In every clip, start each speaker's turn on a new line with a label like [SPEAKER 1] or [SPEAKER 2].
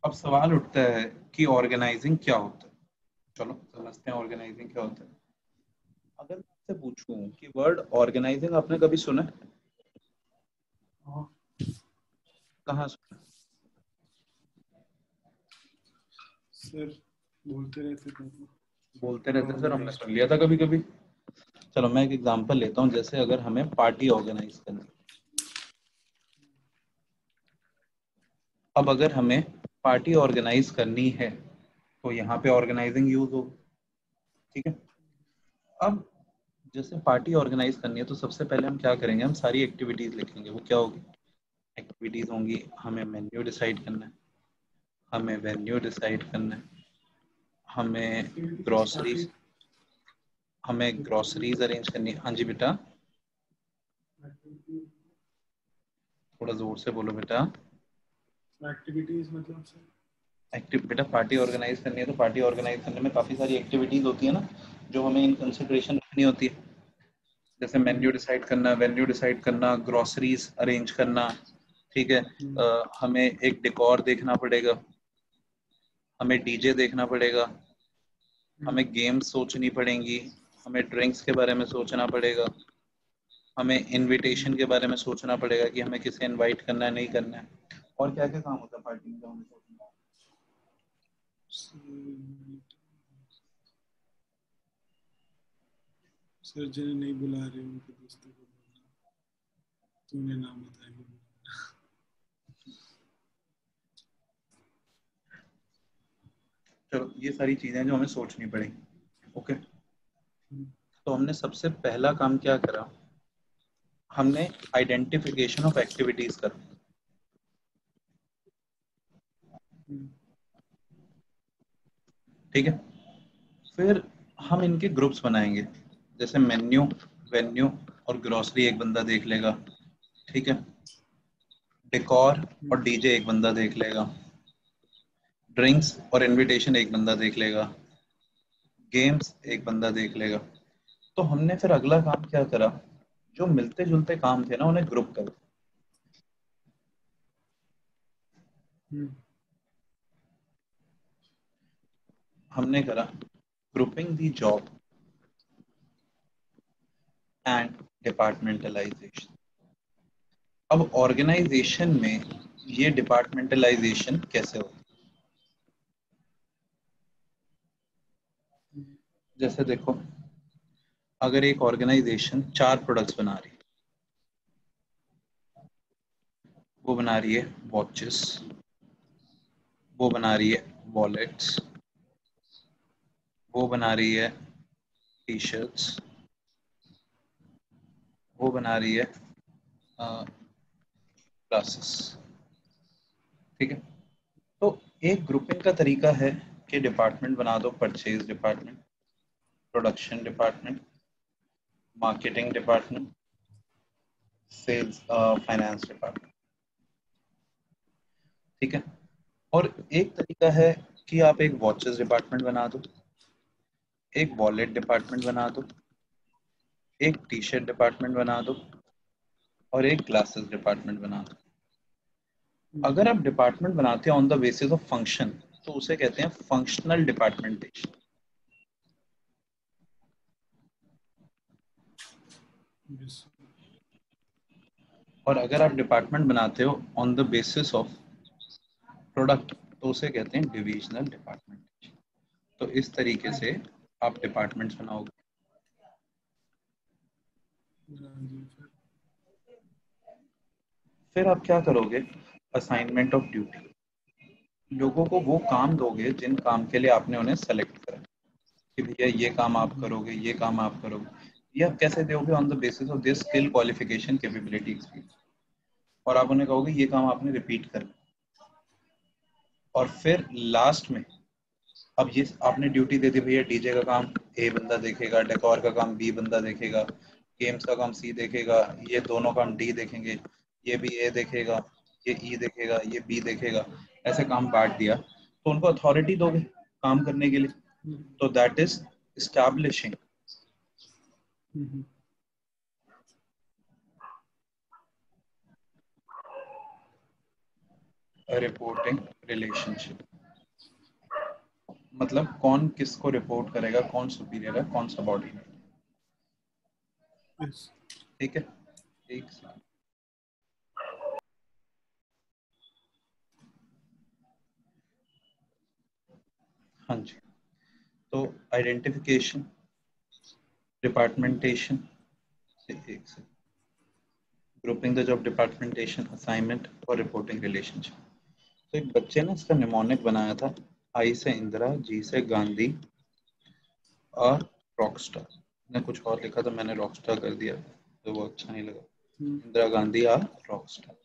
[SPEAKER 1] अब सवाल उठता है कि ऑर्गेनाइजिंग क्या होता है। चलो समझते हैं ऑर्गेनाइजिंग क्या होता है। अगर मैं आपसे पूछूं कि वर्ड ऑर्गेनाइजिंग आपने कभी सुना है?
[SPEAKER 2] हाँ
[SPEAKER 1] कहाँ सुना
[SPEAKER 2] सर, बोलते रहते थे।
[SPEAKER 1] है? बोलते रहते सर, हमने सुन लिया था कभी कभी। चलो मैं एक एग्जांपल लेता हूँ, जैसे अगर हमें पार्टी ऑर्गेनाइज करनी है। अब अगर हमें पार्टी ऑर्गेनाइज करनी है तो यहाँ पे ऑर्गेनाइजिंग यूज होगा। ठीक है। अब जैसे पार्टी ऑर्गेनाइज करनी है तो सबसे पहले हम क्या करेंगे, हम सारी एक्टिविटीज लिखेंगे। वो क्या होगी? एक्टिविटीज होंगी। हमें मेन्यू डिसाइड करना है, हमें वेन्यू डिसाइड करना है, हमें ग्रोसरीज हमें ग्रोसरीज अरेंज करनी है। हाँ जी बेटा, थोड़ा जोर से बोलो बेटा।
[SPEAKER 2] एक्टिविटीज मतलब सर?
[SPEAKER 1] एक्टिव बेटा, पार्टी ऑर्गेनाइज करनी है तो पार्टी ऑर्गेनाइज करने में काफ़ी सारी एक्टिविटीज होती है ना, जो हमें इन कंसिडरेशन रखनी होती है। जैसे मेन्यू डिसाइड करना, वेन्यू डिसाइड करना, ग्रोसरीज अरेंज करना। ठीक है। हमें एक डेकोर देखना पड़ेगा, हमें डीजे देखना पड़ेगा, हमें गेम्स सोचनी पड़ेंगी, हमें ड्रिंक्स के बारे में सोचना पड़ेगा, हमें इनविटेशन के बारे में सोचना पड़ेगा कि हमें किसे इनवाइट करना है नहीं करना है। और क्या क्या काम होता है पार्टी में जो हमें सोचना है।
[SPEAKER 2] सर, जिन्हें नहीं बुला रहे उनके दोस्तों को बोलना, तूने नाम बताया।
[SPEAKER 1] चलो ये सारी चीजें जो हमें सोचनी पड़ेंगी। ओके। तो हमने सबसे पहला काम क्या करा, हमने आइडेंटिफिकेशन ऑफ एक्टिविटीज करा। ठीक है। फिर हम इनके ग्रुप्स बनाएंगे। जैसे मेन्यू, वेन्यू और ग्रोसरी एक बंदा देख लेगा। ठीक है। डेकोर और डीजे एक बंदा देख लेगा। ड्रिंक्स और इनविटेशन एक बंदा देख लेगा। गेम्स एक बंदा देख लेगा। तो हमने फिर अगला काम क्या करा, जो मिलते जुलते काम थे ना उन्हें ग्रुप कर। हमने करा grouping the job and departmentalisation. अब ऑर्गेनाइजेशन में ये डिपार्टमेंटलाइजेशन कैसे होता
[SPEAKER 2] हम्म।
[SPEAKER 1] है? जैसे देखो, अगर एक ऑर्गेनाइजेशन 4 प्रोडक्ट्स बना रही है, वो बना रही है वॉचेस, वो बना रही है वॉलेट्स, वो बना रही है टी शर्ट्स, वो बना रही है ग्लासेस। ठीक है। तो एक ग्रुपिंग का तरीका है कि डिपार्टमेंट बना दो, purchase department, production department, marketing department, sales, finance department. ठीक है। और एक तरीका है कि आप एक वॉचेस डिपार्टमेंट बना दो, एक वॉलेट डिपार्टमेंट बना दो, एक टी शर्ट डिपार्टमेंट बना दो और एक ग्लासेस डिपार्टमेंट बना दो। अगर आप डिपार्टमेंट बनाते हैं on the basis of function तो उसे कहते हैं फंक्शनल डिपार्टमेंटेशन। और अगर आप डिपार्टमेंट बनाते हो on the basis of product तो उसे कहते हैं डिविजनल डिपार्टमेंटेशन। तो इस तरीके से आप डिपार्टमेंट्स बनाओगे। फिर आप क्या करोगे, असाइनमेंट ऑफ ड्यूटी। लोगों को वो काम दोगे जिन काम के लिए आपने उन्हें सेलेक्ट करा, कि भैया ये काम आप करोगे, ये काम आप करोगे। ये आप कैसे दोगे, on the basis of this skill, qualification, capability, experience. और आप उन्हें कहोगे ये काम आपने रिपीट करना। और फिर लास्ट में, अब ये आपने ड्यूटी दे दी भैया, डीजे का काम ए बंदा देखेगा, डेकोर का काम बी बंदा देखेगा, गेम्स का काम सी देखेगा, ये दोनों काम डी देखेंगे, ये भी ए देखेगा, ये ई देखेगा, ये बी देखेगा। ऐसे काम बांट दिया तो उनको अथॉरिटी दोगे काम करने के लिए। तो that is establishing reporting relationship, मतलब कौन किसको रिपोर्ट करेगा, कौन सुपीरियर है, कौन सबऑर्डिनेट।
[SPEAKER 2] yes.
[SPEAKER 1] ठीक है, एक सेकंड। हाँ जी, तो आइडेंटिफिकेशन, डिपार्टमेंटेशन, एक second, grouping the job, departmentation, assignment और रिपोर्टिंग रिलेशनशिप। तो एक बच्चे ने इसका निमोनिक बनाया था, आई से इंदिरा, जी से गांधी और रॉकस्टार। ने कुछ और लिखा था, मैंने रॉकस्टार कर दिया तो वो अच्छा नहीं लगा। इंदिरा गांधी और रॉकस्टार,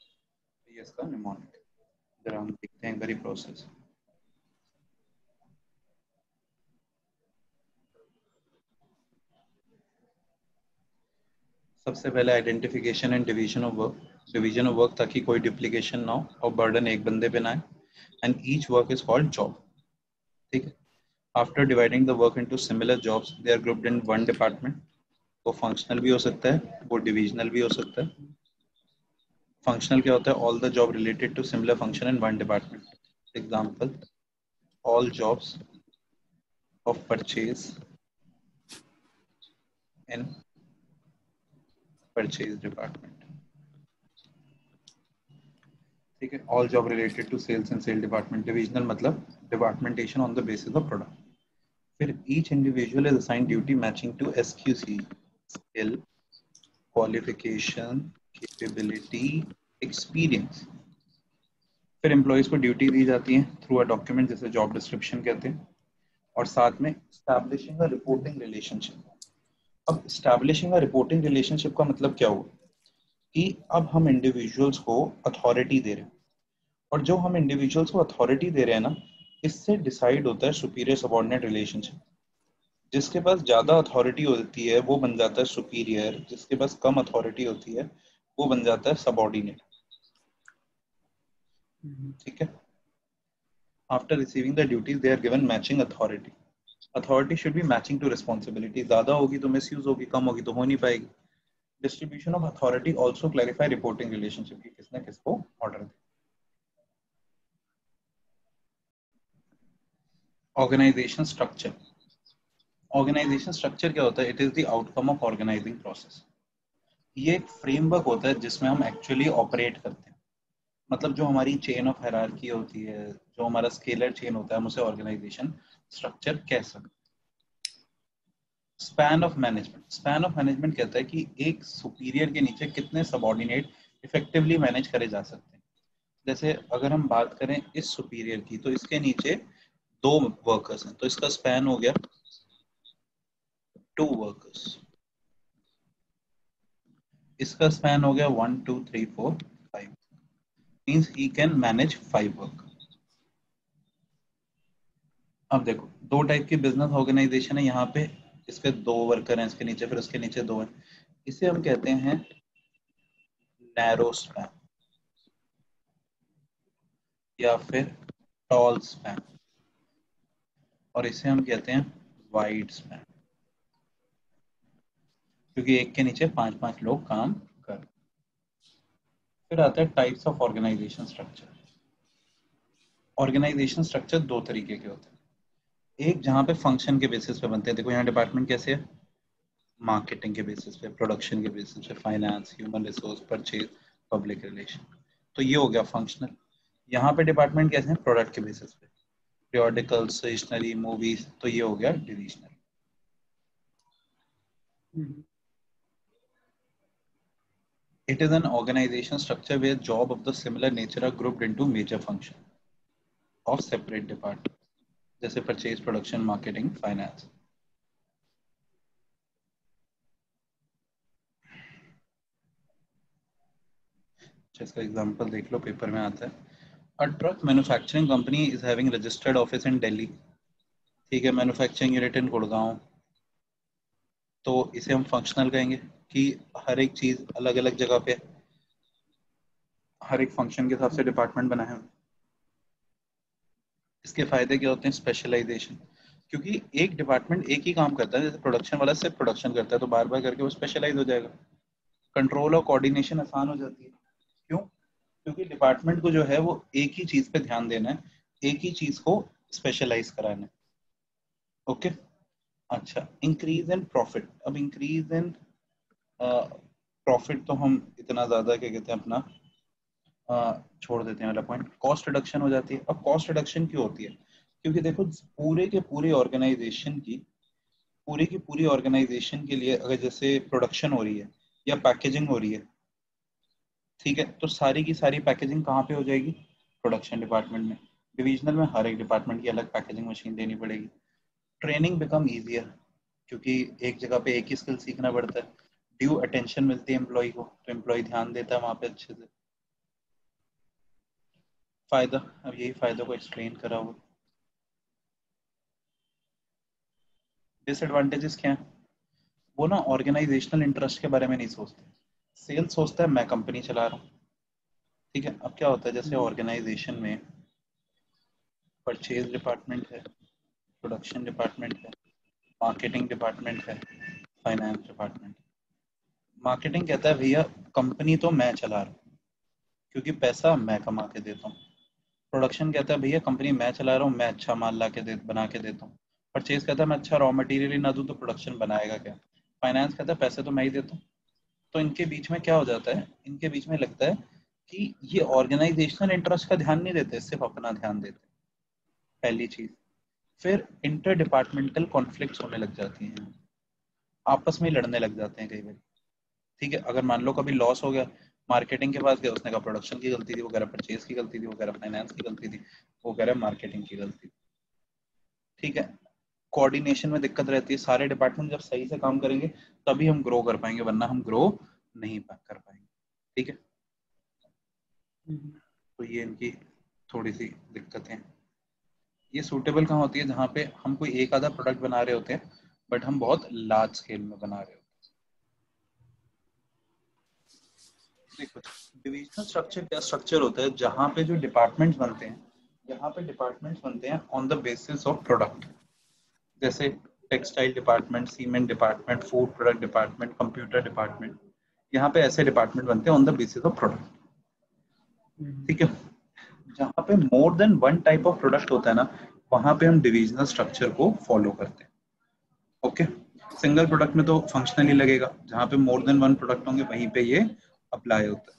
[SPEAKER 1] ये इसका निमोनिक। जरा हम देखते हैं एक बारी प्रोसेस। सबसे पहले identification and division of work, division of work ताकि कोई डुप्लीकेशन ना हो और बर्डन एक बंदे पे ना आए, and each work is called job. ठीक है, after dividing the work into similar jobs they are grouped in one department. वो फंक्शनल भी हो सकता है, वो डिविजनल भी हो सकता है। फंक्शनल क्या होता है? All the job related to similar function in one department. Example, all jobs of purchase in purchase department. ठीक है, all job related to sales and sale department. Divisional मतलब departmentation on the basis of product. फिर each individual is assigned duty matching to SQC, skill, qualification, capability, experience. फिर employees को duty दी जाती है through a document जिसे job description कहते हैं, और साथ में स्टैब्लिशिंग अ रिपोर्टिंग रिलेशनशिप। अब स्टैब्लिशिंग अ रिपोर्टिंग रिलेशनशिप का मतलब क्या हुआ कि अब हम इंडिविजुअल्स को अथॉरिटी दे रहे हैं, और जो हम इंडिविजुअल्स को अथॉरिटी दे रहे हैं ना, इससे डिसाइड होता है सुपीरियर सबऑर्डिनेट रिलेशनशिप। जिसके पास ज्यादा अथॉरिटी होती है वो बन जाता है सुपीरियर, जिसके पास कम अथॉरिटी होती है वो बन जाता है सबऑर्डिनेट। ठीक है, after receiving the duties they are given matching authority. Authority should be matching to responsibility. ज्यादा होगी तो मिसयूज होगी, कम होगी तो हो नहीं पाएगी। Distribution of authority also clarify reporting relationship की किसने किसको ऑर्डर दिया। ऑर्गेनाइजेशन स्ट्रक्चर, ऑर्गेनाइजेशन स्ट्रक्चर क्या होता है? It is the outcome of organising process. ये एक फ्रेमवर्क होता है जिसमें हम एक्चुअली ऑपरेट करते हैं। मतलब जो हमारी चेन ऑफ हायरार्की होती है, जो हमारा स्केलर चेन होता है, हम उसे ऑर्गेनाइजेशन स्ट्रक्चर कह सकते हैं। Span of management, span of management कहता है कि एक सुपीरियर के नीचे कितने सबऑर्डिनेट इफेक्टिवली मैनेज करे जा सकते हैं। जैसे अगर हम बात करें इस सुपीरियर की, तो इसके नीचे 2 वर्कर्स हैं, तो इसका स्पैन हो गया 2 वर्कर्स। इसका स्पैन हो गया 1 2 3 4 5, means he can manage 5 work. अब देखो, 2 टाइप की बिजनेस ऑर्गेनाइजेशन है यहाँ पे। इसके 2 वर्कर हैं इसके नीचे, फिर उसके नीचे 2 हैं। इसे हम कहते हैं नैरो स्पैन या फिर टॉल स्पैन, और इसे हम कहते हैं वाइड स्पैन, क्योंकि एक के नीचे 5 5 लोग काम कर। फिर आता है types of organisation structure. Organisation structure 2 तरीके के होते हैं। एक जहाँ पे फंक्शन के बेसिस पे बनते हैं, देखो यहाँ डिपार्टमेंट कैसे है, मार्केटिंग के बेसिस पे, प्रोडक्शन के बेसिस पे, finance, human resource, purchase, public relation. तो ये हो गया फंक्शनल। यहाँ पे डिपार्टमेंट कैसे हैं? प्रोडक्ट के बेसिस पे, periodicals, स्टेशनरी, मूवीज। तो ये हो गया divisional. It is an organization structure where job of the similar nature are grouped into major function of separate department, जैसे purchase, production, marketing, finance. इसका एग्जांपल देख लो, पेपर में आता है। A truck manufacturing company is having registered office in Delhi. ठीक है, manufacturing unit in Gurgaon. तो इसे हम फंक्शनल कहेंगे कि हर एक चीज अलग अलग जगह पे, हर एक फंक्शन के हिसाब से डिपार्टमेंट बना है। इसके फायदे क्या होते हैं? स्पेशलाइजेशन, क्योंकि एक डिपार्टमेंट एक ही काम करता है, जैसे प्रोडक्शन वाला सिर्फ प्रोडक्शन करता है तो बार बार करके वो स्पेशलाइज हो जाएगा। कंट्रोल और कोऑर्डिनेशन आसान हो जाती है। क्यों? क्योंकि डिपार्टमेंट को जो है वो एक ही चीज पे ध्यान देना है, एक ही चीज को स्पेशलाइज कराना है। ओके। अच्छा, इंक्रीज इन प्रॉफिट। अब इंक्रीज इन प्रॉफिट तो हम इतना ज्यादा क्या कहते हैं अपना छोड़ देते हैं वाला पॉइंट। कॉस्ट रिडक्शन हो जाती है। अब कॉस्ट रिडक्शन क्यों होती है? क्योंकि देखो पूरे के पूरे ऑर्गेनाइजेशन की पूरी ऑर्गेनाइजेशन के लिए अगर जैसे प्रोडक्शन हो रही है या पैकेजिंग हो रही है, ठीक है, तो सारी की सारी पैकेजिंग कहाँ पे हो जाएगी? प्रोडक्शन डिपार्टमेंट में। डिविजनल में हर एक डिपार्टमेंट की अलग पैकेजिंग मशीन लेनी पड़ेगी। ट्रेनिंग बिकम ईजियर, क्योंकि एक जगह पे एक ही स्किल सीखना पड़ता है। ड्यू अटेंशन मिलती है एम्प्लॉय को, तो एम्प्लॉय ध्यान देता है वहां पे अच्छे से। फायदा, अब यही फायदों को एक्सप्लेन करा हुआ। डिसएडवांटेजेस क्या है? वो ना ऑर्गेनाइजेशनल इंटरेस्ट के बारे में नहीं सोचते। सेल्स सोचता है मैं कंपनी चला रहा हूँ। ठीक है, अब क्या होता है जैसे ऑर्गेनाइजेशन में परचेज डिपार्टमेंट है, प्रोडक्शन डिपार्टमेंट है, मार्केटिंग डिपार्टमेंट है, फाइनेंस डिपार्टमेंट। मार्केटिंग कहता है भैया कंपनी तो मैं चला रहा हूँ क्योंकि पैसा मैं कमा के देता हूँ। प्रोडक्शन कहता है भैया कंपनी मैं चला रहा हूँ, मैं अच्छा माल ला के बना के देता हूँ। परचेज कहता है मैं अच्छा रॉ मटेरियल ही ना दूँ तो प्रोडक्शन बनाएगा क्या। फाइनेंस कहता है पैसे तो मैं ही देता हूँ। तो इनके बीच में क्या हो जाता है, इनके बीच में लगता है कि ये ऑर्गेनाइजेशनल इंटरेस्ट का ध्यान नहीं देते, सिर्फ अपना ध्यान देते। पहली चीज। फिर इंटर डिपार्टमेंटल कॉन्फ्लिक्ट होने लग जाती हैं, आपस में ही लड़ने लग जाते हैं कई बार। ठीक है, अगर मान लो कभी लॉस हो गया, मार्केटिंग के पास गया, उसने कहा प्रोडक्शन की गलती थी, वो कह रहा परचेज की गलती थी, वो कह रहा फाइनेंस की गलती थी, वो कह रहा मार्केटिंग की गलती थी। ठीक है, कोऑर्डिनेशन में दिक्कत रहती है। सारे डिपार्टमेंट जब सही से काम करेंगे तभी हम ग्रो कर पाएंगे, वरना हम ग्रो नहीं कर पाएंगे। ठीक है, तो ये इनकी थोड़ी सी दिक्कतें हैं। ये सूटेबल कहाँ होती है? जहाँ पे हम कोई एक आधा प्रोडक्ट बना रहे होते हैं बट हम बहुत लार्ज स्केल में बना रहे होते हैं। देखो, डिविजनल स्ट्रक्चर क्या स्ट्रक्चर होता है? जहाँ पे जो डिपार्टमेंट्स बनते हैं, यहाँ पे डिपार्टमेंट्स बनते हैं on the basis of product. जैसे textile department, cement department, food product department, computer department. यहाँ पे ऐसे डिपार्टमेंट बनते हैं on the basis of product. ठीक है, जहाँ पे more than one type of product होता है ना, वहां पे हम डिविजनल स्ट्रक्चर को फॉलो करते हैं। ओके। सिंगल प्रोडक्ट में तो फंक्शनली लगेगा, जहाँ पे मोर देन वन प्रोडक्ट होंगे वहीं पे ये अप्लाई होता है।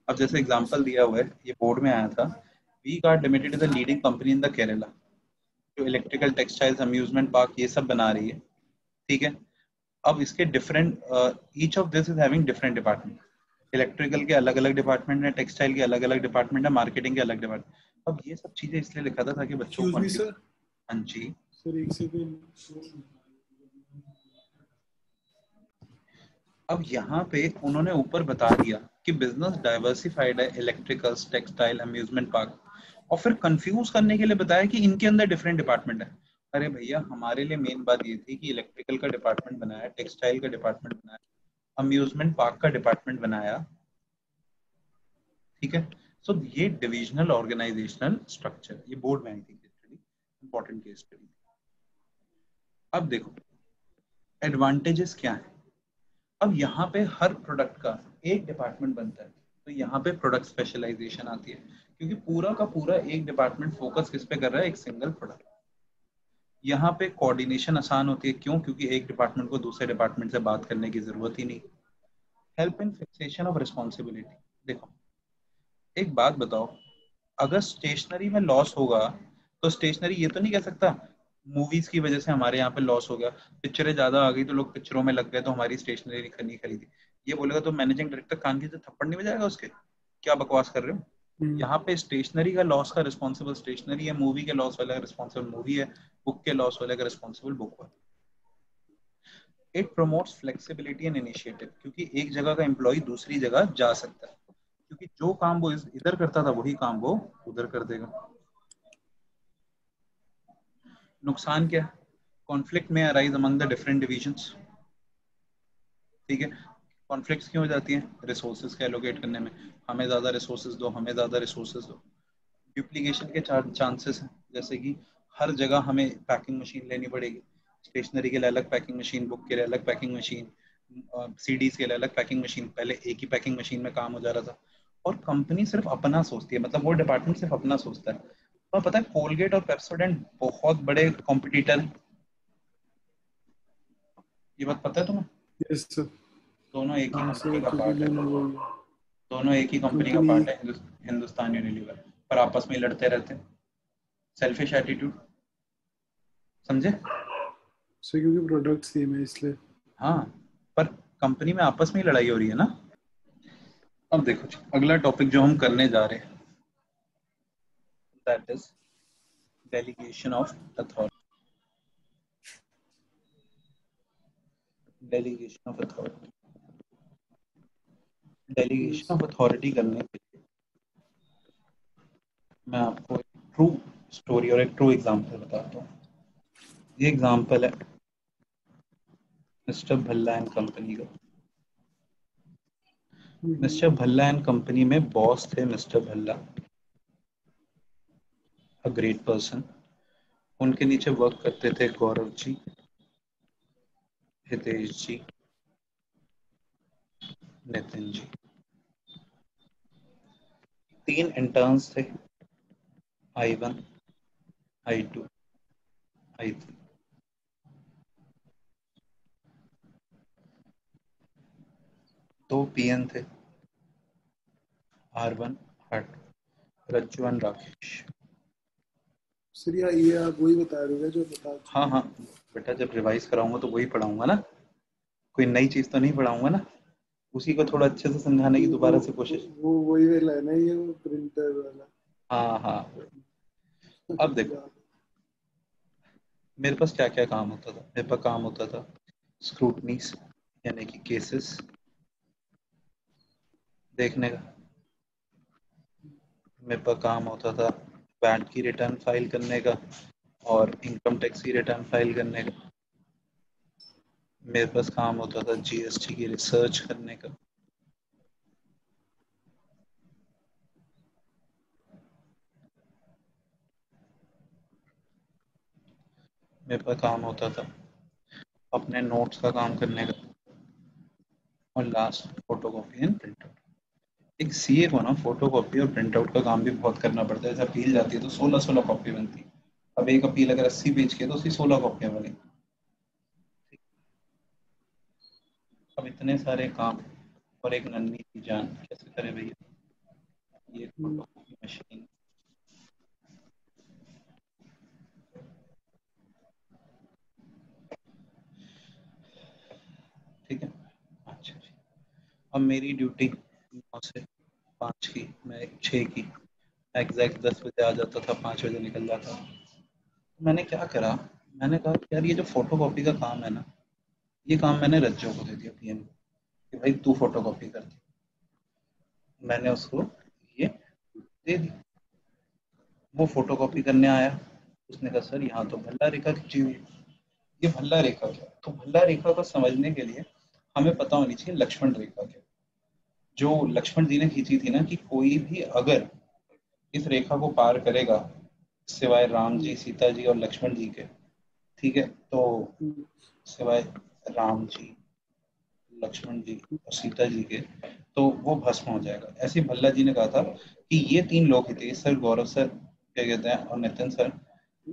[SPEAKER 1] अब जैसे एग्जांपल दिया हुआ है, ये बोर्ड में आया था, V Guard limited is a leading company in the Kerala, जो इलेक्ट्रिकल, टेक्सटाइल्स, अम्यूजमेंट पार्क ये सब बना रही है। ठीक है, अब इसके different, each of this is having different department. Electrical के अलग अलग डिपार्टमेंट है, टेक्सटाइल के अलग अलग डिपार्टमेंट है, मार्केटिंग के अलग डिपार्टमेंट। अब ये सब चीजें इसलिए लिखा था ताकि बच्चों को
[SPEAKER 2] एक्सक्यूज मी
[SPEAKER 1] कंफ्यूज।
[SPEAKER 2] सर,
[SPEAKER 1] हाँ जी।
[SPEAKER 2] सर एक सेकेंड।
[SPEAKER 1] अब यहाँ पे उन्होंने ऊपर बता दिया कि बिजनेस डाइवर्सिफाइड है, इलेक्ट्रिकल्स, टेक्सटाइल, अम्यूजमेंट पार्क, और फिर कंफ्यूज करने के लिए बताया कि इनके अंदर डिफरेंट डिपार्टमेंट है। अरे भैया, हमारे लिए मेन बात ये थी कि इलेक्ट्रिकल का डिपार्टमेंट बनाया, टेक्सटाइल का डिपार्टमेंट बनाया, अम्यूजमेंट पार्क का डिपार्टमेंट बनाया। ठीक है, सो ये डिविजनल ऑर्गेनाइजेशनल स्ट्रक्चर, ये बोर्ड में आई थी स्टडी, इंपॉर्टेंट केस स्टडी। अब देखो एडवांटेजेस क्या है। अब यहाँ पे हर प्रोडक्ट का एक डिपार्टमेंट बनता है, तो यहाँ पे प्रोडक्ट स्पेशलाइजेशन आती है, क्योंकि पूरा का पूरा एक डिपार्टमेंट फोकस किस पे कर रहा है? एक सिंगल प्रोडक्ट। यहाँ पे कोऑर्डिनेशन आसान होती है, क्यों? क्योंकि एक डिपार्टमेंट को दूसरे डिपार्टमेंट से बात करने की जरूरत ही नहीं। Help in fixation of responsibility. देखो एक बात बताओ, अगर स्टेशनरी में लॉस होगा तो स्टेशनरी ये तो नहीं कह सकता मूवीज की वजह से हमारे यहाँ पे लॉस हो गया, पिक्चरें ज्यादा आ गई तो लोग पिक्चरों में लग गए तो हमारी स्टेशनरी नहीं खरीदी। ये बोलेगा तो मैनेजिंग डायरेक्टर कान की थप्पड़ नहीं बजाएगा उसके, क्या बकवास कर रहे हो। यहाँ पे स्टेशनरी का लॉस का रिस्पॉन्सिबल स्टेशनरी है, मूवी के लॉस वाला का रिस्पॉन्सिबल मूवी है, बुक के लॉस वाले का रिस्पॉन्सिबल बुक वाला। It promotes flexibility and initiative, क्योंकि एक जगह का एम्प्लॉय दूसरी जगह जा सकता है, क्योंकि जो काम वो इधर करता था वही काम वो उधर कर देगा। नुकसान क्या है? कॉन्फ्लिक्ट में arise among the different divisions. ठीक है, कॉन्फ्लिक्ट्स क्यों हो जाती हैं? रिसोर्सेज के एलोकेट करने में, हमें ज्यादा रिसोर्सेज दो, हमें ज्यादा रिसोर्सेज दो। डुप्लीकेशन के चांसेस हैं, जैसे कि हर जगह हमें पैकिंग मशीन लेनी पड़ेगी, स्टेशनरी के लिए अलग पैकिंग मशीन, बुक के लिए अलग पैकिंग मशीन, सीडीज के लिए अलग पैकिंग मशीन। पहले एक ही पैकिंग मशीन में काम हो जा रहा था, और कंपनी सिर्फ अपना सोचती है, मतलब वो डिपार्टमेंट सिर्फ अपना सोचता है। और पता है कोलगेट और पेप्सोडेंट बहुत बड़े कॉम्पिटिटर हैं, ये बात पता है तुम्हें?
[SPEAKER 2] Yes sir.
[SPEAKER 1] दोनों एक ही
[SPEAKER 2] हाँ
[SPEAKER 1] कंपनी
[SPEAKER 2] सर,
[SPEAKER 1] का
[SPEAKER 2] क्योंकि
[SPEAKER 1] पार्ट है।
[SPEAKER 2] दोनों वो
[SPEAKER 1] दोनों एक ही कंपनी का
[SPEAKER 2] कंपनी।
[SPEAKER 1] पार्ट है, हिंदुस्तान यूनिलीवर। पर आपस में लड़ते रहते हैं, सेल्फिश एटीट्यूड, समझे?
[SPEAKER 2] सर क्योंकि प्रोडक्ट सेम है इसलिए।
[SPEAKER 1] हाँ, पर कंपनी में आपस में ही लड़ाई हो रही है ना। अब देखो जी, अगला टॉपिक जो हम करने जा रहे हैं, that is delegation of authority. Delegation of authority, delegation
[SPEAKER 2] yes.
[SPEAKER 1] Of authority करने के लिए मैं आपको एक ट्रू स्टोरी और एक ट्रू एग्जांपल बताता हूँ। ये एग्जांपल है मिस्टर भल्ला एंड कंपनी का। मिस्टर भल्ला एंड कंपनी में बॉस थे mister Bhalla, a great person. उनके नीचे वर्क करते थे गौरव जी, हितेश जी, नितिन जी। 3 इंटर्न्स थे, I1, I2, I3। 2 पीएन थे, R1, R2, Rajju and Rakesh.
[SPEAKER 2] Sir ये आप वही बता रहे हो जो बता
[SPEAKER 1] हाँ
[SPEAKER 2] चुके
[SPEAKER 1] हाँ,
[SPEAKER 2] हैं।
[SPEAKER 1] बेटा जब रिवाइज कराऊंगा तो वही पढ़ाऊंगा ना, कोई नई चीज तो नहीं पढ़ाऊंगा ना, उसी को थोड़ा अच्छे से समझाने की
[SPEAKER 2] वो
[SPEAKER 1] दोबारा से कोशिश।
[SPEAKER 2] वो वही वाला है ना, ये वो प्रिंटर वाला।
[SPEAKER 1] हाँ हाँ। अब देखो, मेरे पास क्या क्या काम होता था। मेरे पास काम होता था स्क्रूटनीज, यानी कि केसेस देखने का। मेरे पास काम होता था वैट की रिटर्न फाइल करने का और इनकम टैक्स की रिटर्न फाइल करने का। मेरे पास काम होता था जीएसटी की रिसर्च करने का। मेरे पास काम होता था अपने नोट्स का काम करने का, और last photo copy and print out. एक सीए को ना फोटो कॉपी और प्रिंट आउट का काम भी बहुत करना पड़ता है। जैसे अपील जाती है तो 16 कॉपी बनती है। अब एक अपील अगर 80 पेज की है तो उसकी 16 कॉपियां बनी। अब इतने सारे काम और एक नन्ही सी जान कैसे करे भैया? ये फोटो कॉपी मशीन, ठीक है। अच्छा जी, अब मेरी ड्यूटी 9 से 5 की, मैं 6 की, एग्जैक्ट 10 बजे आ जाता था, 5 बजे निकल जाता था। तो मैंने क्या करा, मैंने कहा कि यार ये जो फोटो कॉपी का काम है ना, ये काम मैंने रज्जो को दे दिया, पीएन को, कि भाई तू फोटो कॉपी कर दी। मैंने उसको ये दे दी। वो फोटो कॉपी करने आया, उसने कहा सर यहाँ तो भल्ला रेखा खींची हुई है। ये भल्ला रेखा क्या? तो भल्ला रेखा को समझने के लिए हमें पता होनी चाहिए लक्ष्मण रेखा क्या। जो लक्ष्मण जी ने खींची थी ना, कि कोई भी अगर इस रेखा को पार करेगा सिवाय राम जी, सीता जी और लक्ष्मण जी के, ठीक है, तो सिवाय राम जी, लक्ष्मण जी और सीता जी के, तो वो भस्म हो जाएगा। ऐसे ही भल्ला जी ने कहा था कि ये 3 लोग ही थे सर, गौरव सर क्या कहते हैं और Nitin sir,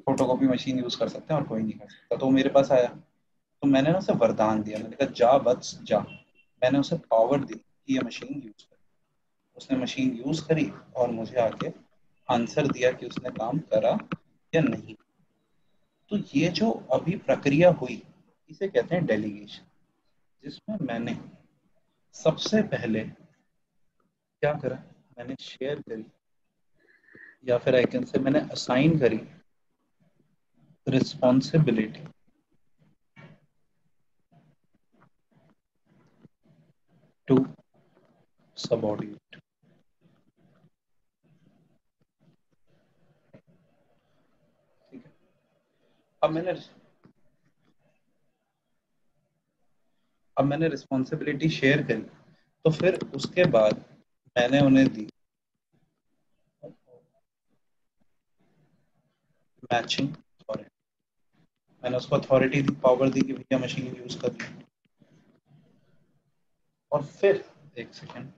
[SPEAKER 1] photocopy machine use कर सकते हैं और कोई नहीं कर सकता। तो वो मेरे पास आया, तो मैंने ना उसे वरदान दिया, मैंने कहा जा बस जा। मैंने उसे पावर दी कि ये मशीन यूज कर। उसने मशीन यूज करी और मुझे आके आंसर दिया कि उसने काम करा या नहीं। तो ये जो अभी प्रक्रिया हुई, इसे कहते हैं डेलीगेशन, जिसमें मैंने सबसे पहले क्या करा, मैंने शेयर करी, या फिर आई कैन से मैंने असाइन करी रिस्पॉन्सिबिलिटी टू सबऑर्डिनेट। ठीक है। अब मैंने रिस्पॉन्सिबिलिटी शेयर करी, तो फिर उसके बाद मैंने उन्हें दी मैचिंग अथॉरिटी। मैंने उसको अथॉरिटी दी, पावर दी कि भैया मशीन यूज कर ली। और फिर एक सेकेंड,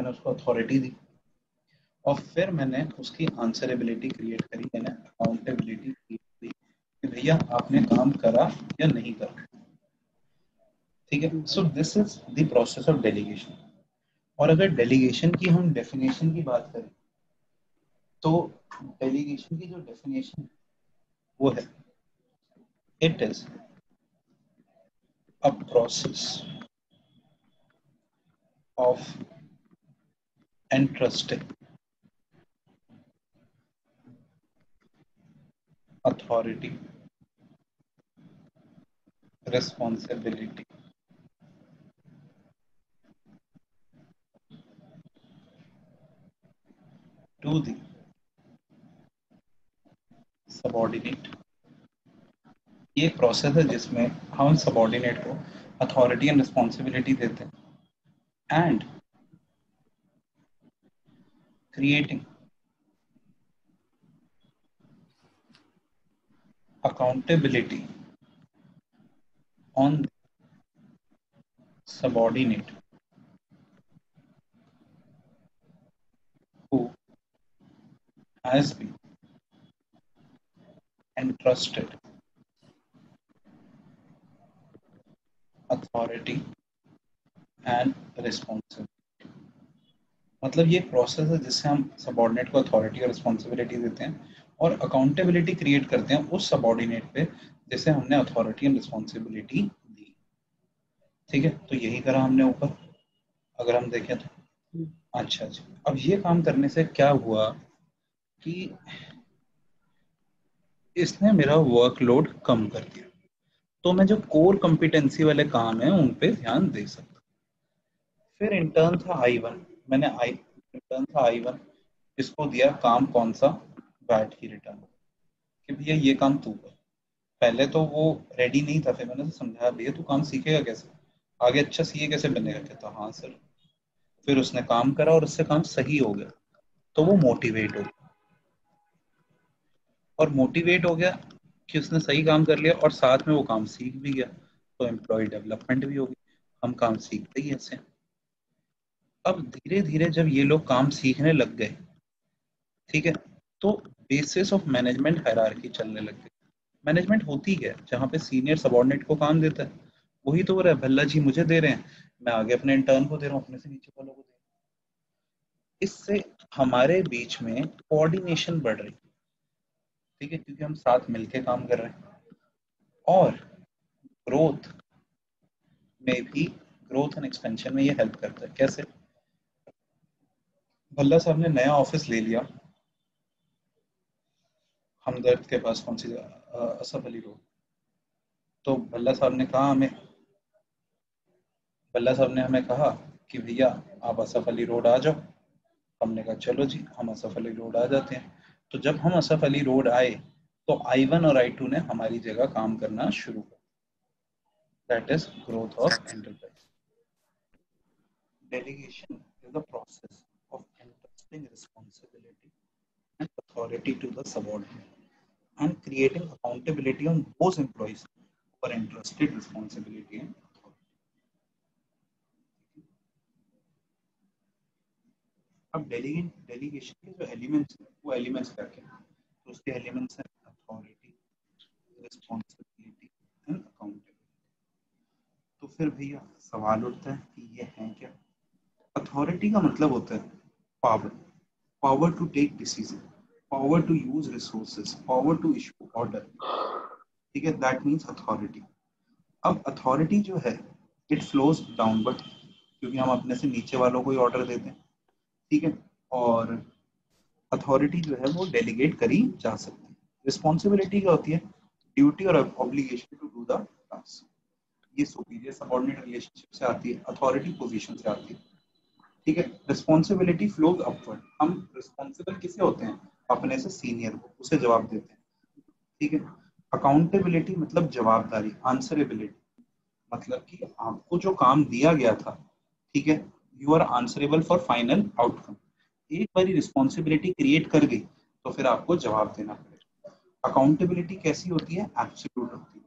[SPEAKER 1] मैंने उसको अथॉरिटी दी और फिर मैंने उसकी आंसरेबिलिटी क्रिएट करी, मैंने अकाउंटेबिलिटी क्रिएट करी कि भैया आपने काम करा या नहीं करा। ठीक है, so this is the process of delegation. और अगर डेलीगेशन की हम डेफिनेशन की बात करें तो डेलीगेशन की जो डेफिनेशन वो है, it is a process of entrusting authority, responsibility to the subordinate। ये एक प्रोसेस है जिसमें हम सबॉर्डिनेट को अथॉरिटी एंड रिस्पॉन्सिबिलिटी देते हैं and creating accountability on subordinate who has been entrusted authority and responsibility। मतलब ये प्रोसेस है जिससे हम सबॉर्डिनेट को अथॉरिटी और रिस्पॉन्सिबिलिटी देते हैं और अकाउंटेबिलिटी क्रिएट करते हैं उस सबॉर्डिनेट पे जिसे हमने अथॉरिटी एंड रिस्पॉन्सिबिलिटी दी। ठीक है, तो यही करा हमने ऊपर, अगर हम देखें तो। अच्छा जी, अब ये काम करने से क्या हुआ कि इसने मेरा वर्कलोड कम कर दिया, तो मैं जो कोर कंपिटेंसी वाले काम है उन पे ध्यान दे सकता। फिर इंटर्न था I1, मैंने इंटर्न था I1, इसको दिया काम कौन सा, वैट की रिटर्न, कि भैया ये काम तू कर। पहले तो वो रेडी नहीं था, फिर मैंने उसे समझाया भैया तू काम सीखेगा कैसे, आगे अच्छा सीए कैसे बनेगा, कहता हाँ सर। फिर उसने काम करा और उससे काम सही हो गया, तो वो मोटिवेट हो गया, और मोटिवेट हो गया कि उसने सही काम कर लिया और साथ में वो काम सीख भी गया, तो एम्प्लॉय डेवलपमेंट भी होगी, हम काम सीखते ही ऐसे। अब धीरे धीरे जब ये लोग काम सीखने लग गए, ठीक है, तो बेसिस ऑफ मैनेजमेंट हायरार्की चलने लग गई। मैनेजमेंट होती है जहाँ पे सीनियर सबॉर्डिनेट को काम देता है, वही तो हो रहा है, भल्ला जी मुझे दे रहे हैं, मैं आगे अपने इंटर्न को दे रहा हूँ, अपने से नीचे वालों को दे रहा हूँ। इससे हमारे बीच में कोऑर्डिनेशन बढ़ रही, ठीक है, क्योंकि हम साथ मिलके काम कर रहे हैं। और ग्रोथ में भी, ग्रोथ एंड एक्सपेंशन में ये हेल्प करता है। कैसे, भल्ला साहब ने नया ऑफिस ले लिया हमदर्द के पास, कौन सी जगह, असफ अली रोड। तो भल्ला साहब ने हमें कहा कि भैया आप असफ अली रोड आ जाओ। हमने कहा चलो जी, हम असफ अली रोड आ जाते हैं। तो जब हम असफ अली रोड आए तो I1 और I2 ने हमारी जगह काम करना शुरू कर, that is growth of enterprise. Delegation is the process of entrusting responsibility and authority to the subordinate and creating accountability on those employees who are entrusted responsibility and authority। अब delegation के जो एलिमेंट्स हैं वो elements क्या क्या हैं, तो उसके एलिमेंट्स हैं अथॉरिटी, रिस्पॉन्सिबिलिटी एंड अकाउंटेबिलिटी। तो फिर भैया सवाल उठता है कि ये है क्या। अथॉरिटी का मतलब होता है power, power to take decision, power to use resources, power to issue order. ठीक है, दैट मीन्स अथॉरिटी। अब अथॉरिटी जो है इट फ्लोज डाउनवर्ड, क्योंकि हम अपने से नीचे वालों को ही ऑर्डर देते हैं। ठीक है, और अथॉरिटी जो है वो डेलीगेट करी जा सकती है। रिस्पॉन्सिबिलिटी क्या होती है, ड्यूटी और obligation to do the task, ये सुपीरियर सबऑर्डिनेट रिलेशनशिप से आती है, अथॉरिटी पोजीशन से आती है। ठीक है, रिस्पॉन्सिबिलिटी फ्लोज अपवर्ड, हम रिस्पॉन्सिबल किसे होते हैं, अपने से सीनियर को, उसे जवाब देते हैं। ठीक है, अकाउंटेबिलिटी मतलब जवाबदारी, आंसरेबिलिटी मतलब कि आपको जो काम दिया गया था, ठीक है, you are answerable for final outcome. एक बारी रिस्पॉन्सिबिलिटी क्रिएट कर गई तो फिर आपको जवाब देना पड़ेगा। अकाउंटेबिलिटी कैसी होती है, एब्सोल्यूट होती है।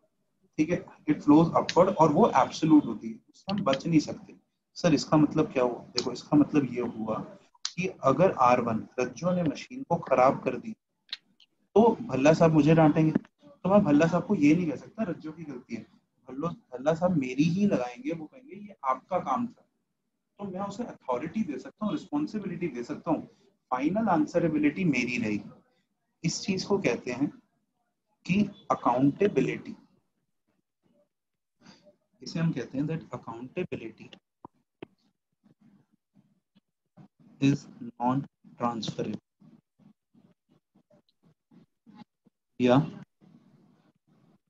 [SPEAKER 1] ठीक है, इट फ्लोज अपवर्ड और वो एब्सोल्यूट होती है, उससे हम बच नहीं सकते। सर इसका मतलब क्या हुआ? देखो इसका मतलब ये हुआ कि अगर R1 रज्जो ने मशीन को खराब कर दी तो भल्ला साहब मुझे डांटेंगे, तो मैं भल्ला साहब को ये नहीं कह सकता रज्जो की गलती है। भल्ला साहब मेरी ही लगाएंगे, वो कहेंगे ये आपका काम था। तो मैं उसे अथॉरिटी दे सकता हूँ, रिस्पॉन्सिबिलिटी दे सकता हूँ, फाइनल आंसरेबिलिटी मेरी रहेगी। इस चीज को कहते हैं कि अकाउंटेबिलिटी। इसे हम कहते हैं that accountability is non transferable या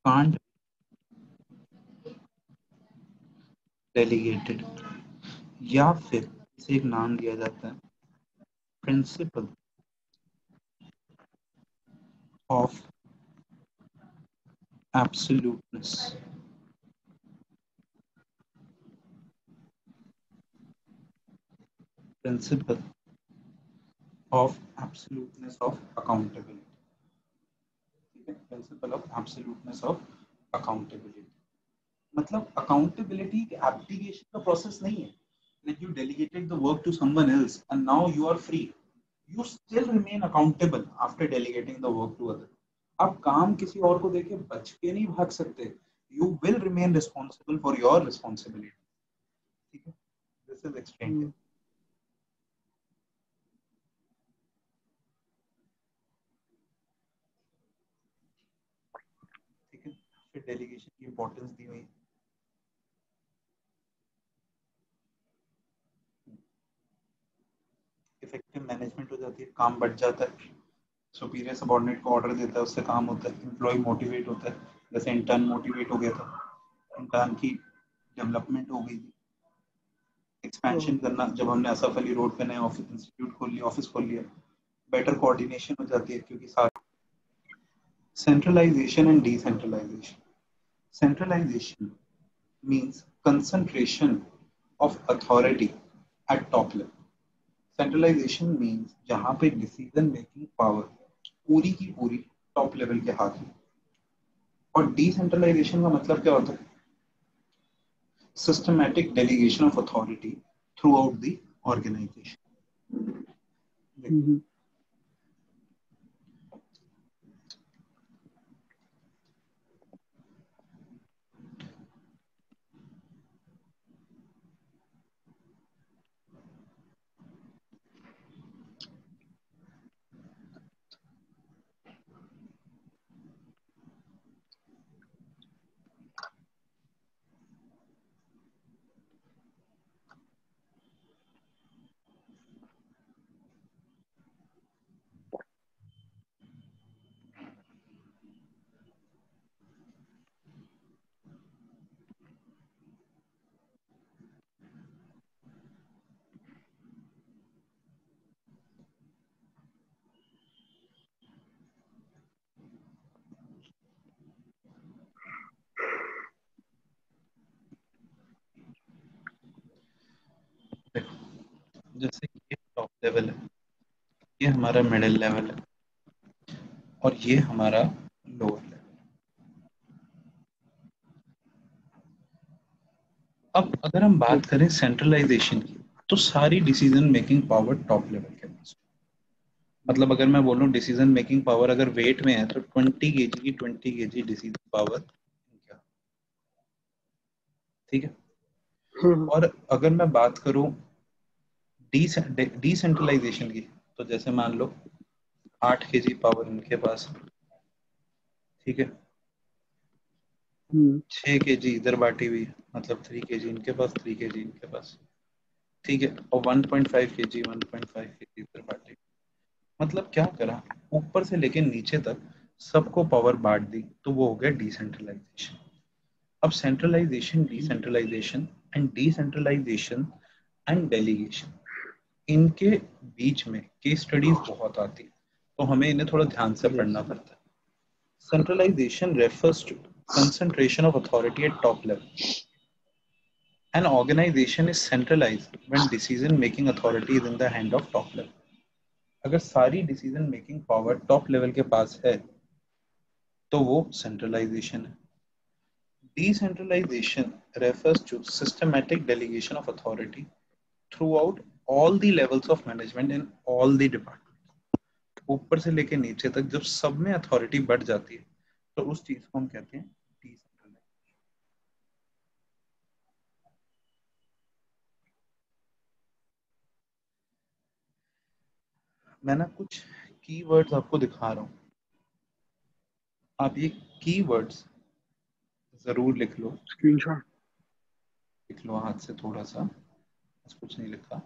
[SPEAKER 1] कांट डेलीगेटेड, या फिर इसे एक नाम दिया जाता है principle of absoluteness. Principle of absoluteness of accountability. ठीक है, principle of absoluteness of accountability मतलब अकाउंटेबिलिटी एक एब्डिकेशन का प्रोसेस नहीं है। Like you delegated the work to someone else and now you are free. You still remain accountable after delegating the work to other. आप काम किसी और को देके बच के नहीं भाग सकते. You will remain responsible for your responsibility. ठीक है? This is explained here. ठीक है? फिर डेलीगेशन की इंपॉर्टेंस दी हुई है. इफेक्टिव मैनेजमेंट हो जाती है, काम बढ़ जाता है, सुपीरियर सबऑर्डिनेट को ऑर्डर देता है, उससे काम होता है, एम्प्लॉय मोटिवेट होता है, जैसे इंटर्न मोटिवेट हो गया था, इंटर्न की डेवलपमेंट हो गई थी, एक्सपेंशन करना, जब हमने असफ अली रोड पे नया ऑफिस इंस्टीट्यूट खोल लिया, ऑफिस खोल लिया, बेटर कोऑर्डिनेशन हो जाती है क्योंकि सारे centralisation and decentralisation. Centralisation means concentration of authority at top level. Centralization means जहां पे डिसीजन मेकिंग पावर पूरी की पूरी टॉप लेवल के हाथ में. और डिसेंट्रलाइजेशन का मतलब क्या होता है? Systematic delegation of authority throughout the organisation. जैसे ये टॉप लेवल है, ये हमारा मिडिल लेवल है, और ये हमारा लोअर लेवल. अब अगर हम बात करें सेंट्रलाइजेशन की, तो सारी decision making power top level के पास. मतलब अगर मैं बोलूं डिसीजन मेकिंग पावर अगर वेट में है तो 20 kg की 20 kg डिसीजन पावर. ठीक है. और अगर मैं बात करूं डिसेंट्रलाइजेशन की, तो जैसे मान लो 8 kg पावर इनके पास, ठीक है, 6 kg इधर बांटी हुई, मतलब 3 kg इनके पास, 3 kg इनके पास. ठीक है, और 1.5 kg 1.5 kg इधर बांटी. मतलब क्या करा, ऊपर से लेके नीचे तक सबको पावर बांट दी, तो वो हो गया डिसेंट्रलाइजेशन. अब सेंट्रलाइजेशन, डिसेंट्रलाइजेशन एंड डेलीगेशन, इनके बीच में केस स्टडीज बहुत आती है, तो हमें इन्हें थोड़ा ध्यान से पढ़ना पड़ता है. Centralisation refers to concentration of authority at top level. An organization is centralized when decision making authority is in the hand of top level. अगर सारी decision making power top level के पास है तो वो सेंट्रलाइजेशन है. Decentralization refers to systematic delegation of authority throughout all the levels of management in all the departments. ऊपर से लेके नीचे तक जब सब में अथॉरिटी बढ़ जाती है तो उस चीज को हम कहते हैं डिसेंट्रलाइजेशन। मैं ना कुछ कीवर्ड्स आपको दिखा रहा हूँ, आप ये कीवर्ड्स जरूर लिख लो।
[SPEAKER 2] स्क्रीनशॉट
[SPEAKER 1] लिख लो हाथ से थोड़ा सा, बस कुछ नहीं लिखा।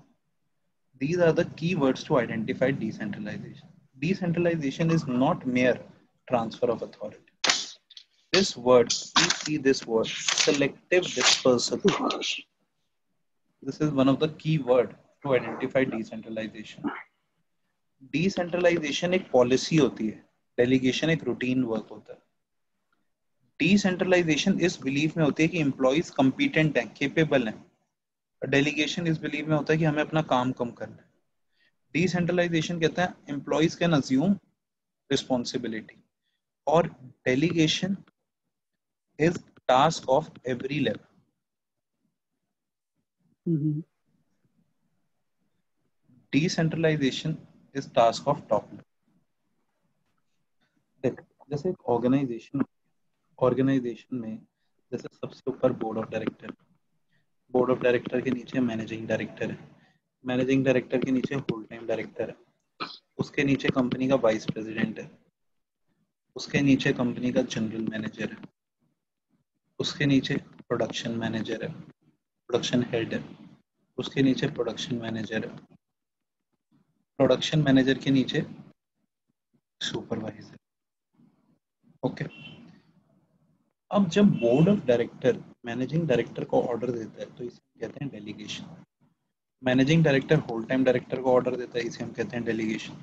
[SPEAKER 1] These are the keywords to identify decentralization. Decentralization is not mere transfer of authority. This word, please see this word, selective dispersal. This is one of the key word to identify decentralization. Decentralization एक policy होती है, delegation एक routine work होता है। Decentralisation इस belief में होती है कि एम्प्लॉइज कंपिटेंट हैं, केपेबल हैं। डेलीगेशन इस बिलीफ में होता है कि हमें अपना काम कम करना है। डिसेंट्रलाइजेशन कहते हैं एम्प्लॉइज कैन अज्यूम रिस्पॉन्सिबिलिटी, और delegation is task of every level. Decentralisation is task of top level. जैसे एक ऑर्गेनाइजेशन में जैसे सबसे ऊपर board of director, board of director के नीचे मैनेजिंग डायरेक्टर है, मैनेजिंग डायरेक्टर के नीचे होल टाइम डायरेक्टर है, उसके नीचे कंपनी का वाइस प्रेसिडेंट है, उसके नीचे कंपनी का जनरल मैनेजर है, उसके नीचे प्रोडक्शन मैनेजर है, प्रोडक्शन हेड है, उसके नीचे प्रोडक्शन मैनेजर है, प्रोडक्शन मैनेजर के नीचे सुपरवाइजर। ओके, अब जब board of director managing director को ऑर्डर देता है तो इसे कहते हैं delegation. Managing director whole time director को ऑर्डर देता है, इसे हम कहते हैं delegation.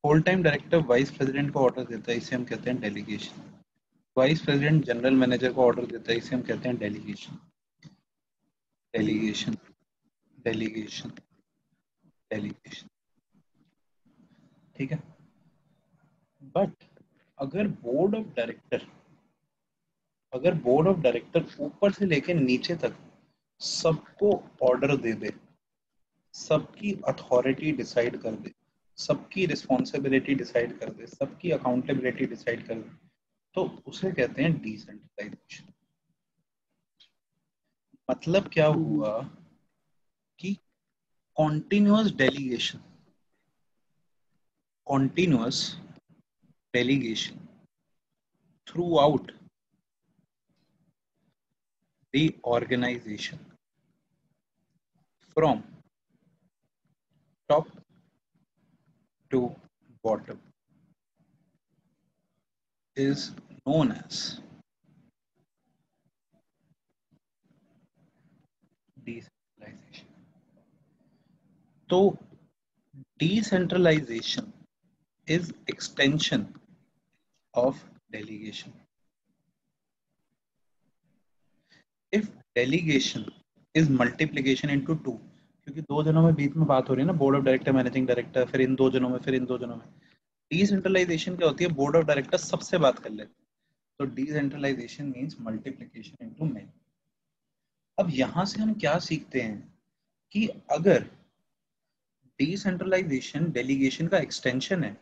[SPEAKER 1] Whole time director vice president को ऑर्डर देता है, इसे हम कहते हैं delegation. Vice president general manager को ऑर्डर देता है, इसे हम कहते हैं डेलीगेशन। डेलीगेशन, डेलीगेशन, डेलीगेशन, ठीक है। बट अगर बोर्ड ऑफ डायरेक्टर ऊपर से लेकर नीचे तक सबको ऑर्डर दे दे, सबकी अथॉरिटी डिसाइड कर दे, सबकी रिस्पॉन्सिबिलिटी डिसाइड कर दे, सबकी अकाउंटेबिलिटी डिसाइड कर दे, तो उसे कहते हैं डिसेंट्रलाइजेशन। मतलब क्या हुआ कि continuous delegation, continuous delegation throughout the organization from top to bottom is known as decentralization. So decentralization is extension of delegation. If delegation is multiplication into two, क्योंकि दो जनों में बीच में बात हो रही है ना, board of director managing director, फिर इन दो जनों में, फिर इन दो जनों में। डिसेंट्रलाइजेशन क्या होती है, बोर्ड ऑफ डायरेक्टर सबसे बात कर लेते हैं, तो decentralisation means multiplication into many. अब यहां से हम क्या सीखते हैं कि अगर डिसेंट्रलाइजेशन डेलीगेशन का एक्सटेंशन है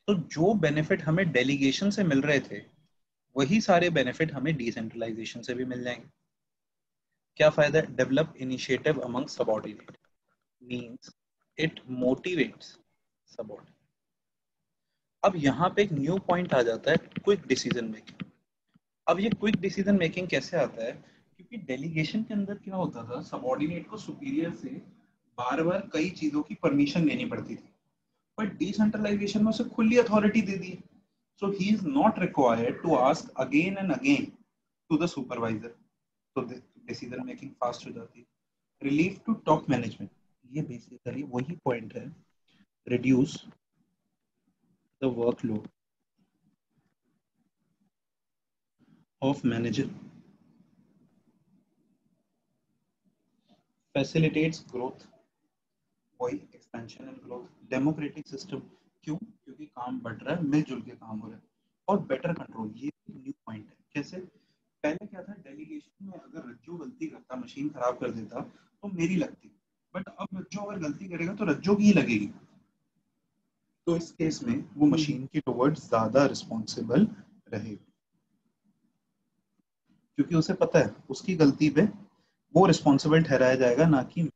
[SPEAKER 1] तो जो बेनिफिट हमें डेलीगेशन से मिल रहे थे वही सारे बेनिफिट हमें डिसेंट्रलाइजेशन से भी मिल जाएंगे। क्या फायदा है, develop initiative among subordinate, means it motivates subordinate. अब यहाँ पे एक न्यू पॉइंट आ जाता है, क्विक डिसीजन मेकिंग। अब ये क्विक डिसीजन मेकिंग कैसे आता है, क्योंकि डेलीगेशन के अंदर क्या होता था, सबऑर्डिनेट को सुपीरियर से बार बार कई चीजों की परमिशन लेनी पड़ती थी, बट डिसेंट्रलाइजेशन में उसे खुली अथॉरिटी दे दी, so he is not required to ask again and again to the supervisor, तो डिसीजन मेकिंग फास्ट हो जाती है। रिलीफ टू टॉप मैनेजमेंट, ये बेसिकली वही पॉइंट है, reduce the workload of manager, facilitates growth, वही expansion and growth. Democratic system, क्यों, क्योंकि काम बढ़ रहा है, मिलजुल के काम हो रहा है। और बेटर कंट्रोल, ये न्यू पॉइंट है। कैसे, पहले क्या था, डेलीगेशन में अगर रज्जू गलती करता, मशीन खराब कर देता तो मेरी लगती, बट अब रज्जू अगर गलती करेगा तो रज्जू की ही लगेगी। तो इस केस में वो मशीन की टुवर्ड्स ज्यादा रिस्पॉन्सिबल रहेगी, क्योंकि उसे पता है उसकी गलती पे वो रिस्पॉन्सिबल ठहराया जाएगा, ना कि मैं।